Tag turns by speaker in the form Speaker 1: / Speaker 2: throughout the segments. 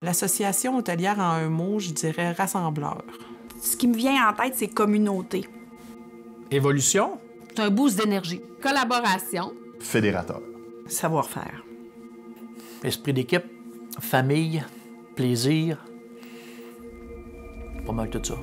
Speaker 1: L'association hôtelière, en un mot, je dirais rassembleur.
Speaker 2: Ce qui me vient en tête, c'est communauté.
Speaker 3: Évolution.
Speaker 4: C'est un boost d'énergie.
Speaker 5: Collaboration.
Speaker 6: Fédérateur.
Speaker 2: Savoir-faire.
Speaker 3: Esprit d'équipe. Famille. Plaisir. Pas mal tout ça.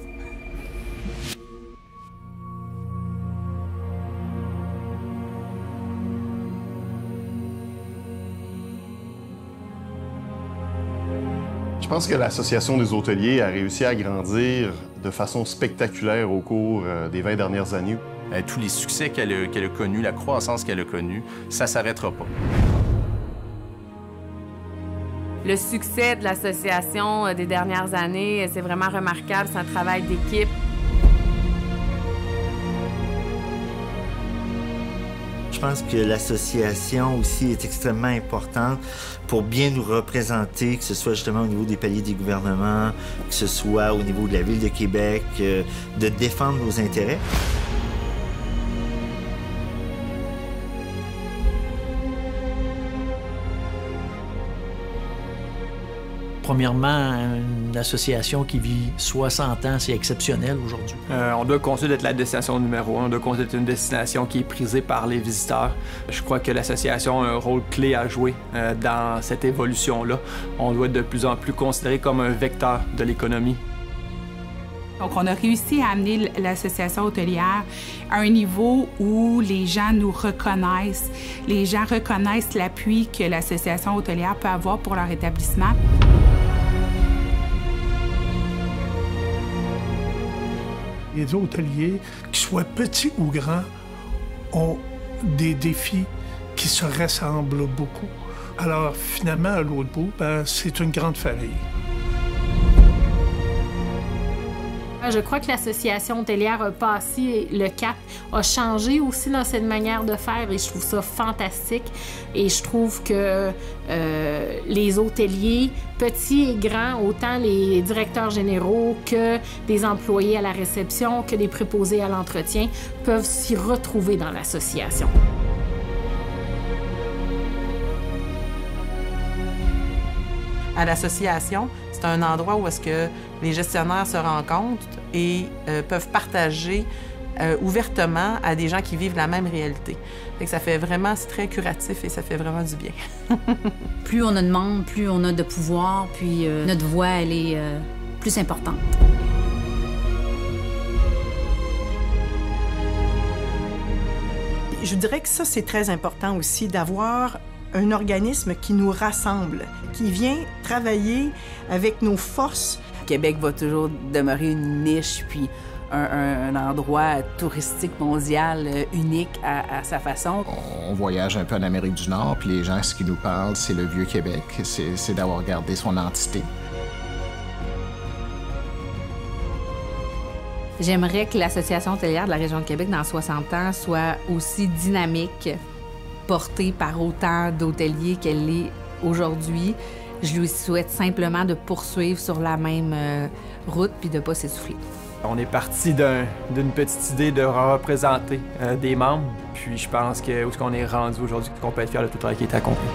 Speaker 6: Je pense que l'Association des hôteliers a réussi à grandir de façon spectaculaire au cours des 20 dernières années.
Speaker 7: Tous les succès qu'elle a connus, la croissance qu'elle a connue, ça ne s'arrêtera pas.
Speaker 5: Le succès de l'association des dernières années, c'est vraiment remarquable. C'est un travail d'équipe.
Speaker 8: Je pense que l'association aussi est extrêmement importante pour bien nous représenter, que ce soit justement au niveau des paliers des gouvernements, que ce soit au niveau de la Ville de Québec, de défendre nos intérêts.
Speaker 3: Premièrement, une association qui vit 60 ans, c'est exceptionnel aujourd'hui.
Speaker 9: On doit continuer d'être la destination numéro 1, on doit continuer d'être une destination qui est prisée par les visiteurs. Je crois que l'association a un rôle clé à jouer dans cette évolution-là. On doit être de plus en plus considéré comme un vecteur de l'économie.
Speaker 2: Donc, on a réussi à amener l'association hôtelière à un niveau où les gens nous reconnaissent. Les gens reconnaissent l'appui que l'association hôtelière peut avoir pour leur établissement.
Speaker 10: Les hôteliers, qu'ils soient petits ou grands, ont des défis qui se ressemblent beaucoup. Alors, finalement, à l'autre bout, c'est une grande famille.
Speaker 4: Je crois que l'association hôtelière a passé le cap, a changé aussi dans cette manière de faire et je trouve ça fantastique. Et je trouve que les hôteliers, petits et grands, autant les directeurs généraux que des employés à la réception, que des préposés à l'entretien, peuvent s'y retrouver dans l'association.
Speaker 1: À l'association, c'est un endroit où est-ce que les gestionnaires se rencontrent et peuvent partager ouvertement à des gens qui vivent la même réalité. Fait que ça fait vraiment, c'est très curatif et ça fait vraiment du bien.
Speaker 4: Plus on a de monde, plus on a de pouvoir, puis notre voix, elle est plus importante.
Speaker 2: Je dirais que ça, c'est très important aussi, d'avoir un organisme qui nous rassemble, qui vient travailler avec nos forces.
Speaker 11: Québec va toujours demeurer une niche, puis un endroit touristique mondial unique à sa façon.
Speaker 7: On voyage un peu en Amérique du Nord, puis les gens, ce qui nous parlent, c'est le vieux Québec, c'est d'avoir gardé son entité.
Speaker 5: J'aimerais que l'Association hôtelière de la région de Québec, dans 60 ans, soit aussi dynamique, portée par autant d'hôteliers qu'elle l'est aujourd'hui. Je lui souhaite simplement de poursuivre sur la même route puis de ne pas s'essouffler.
Speaker 9: On est parti d'une petite idée de représenter des membres, puis je pense que où est-ce qu'on est rendu aujourd'hui, qu'on peut être fiers de tout le travail qui est accompli.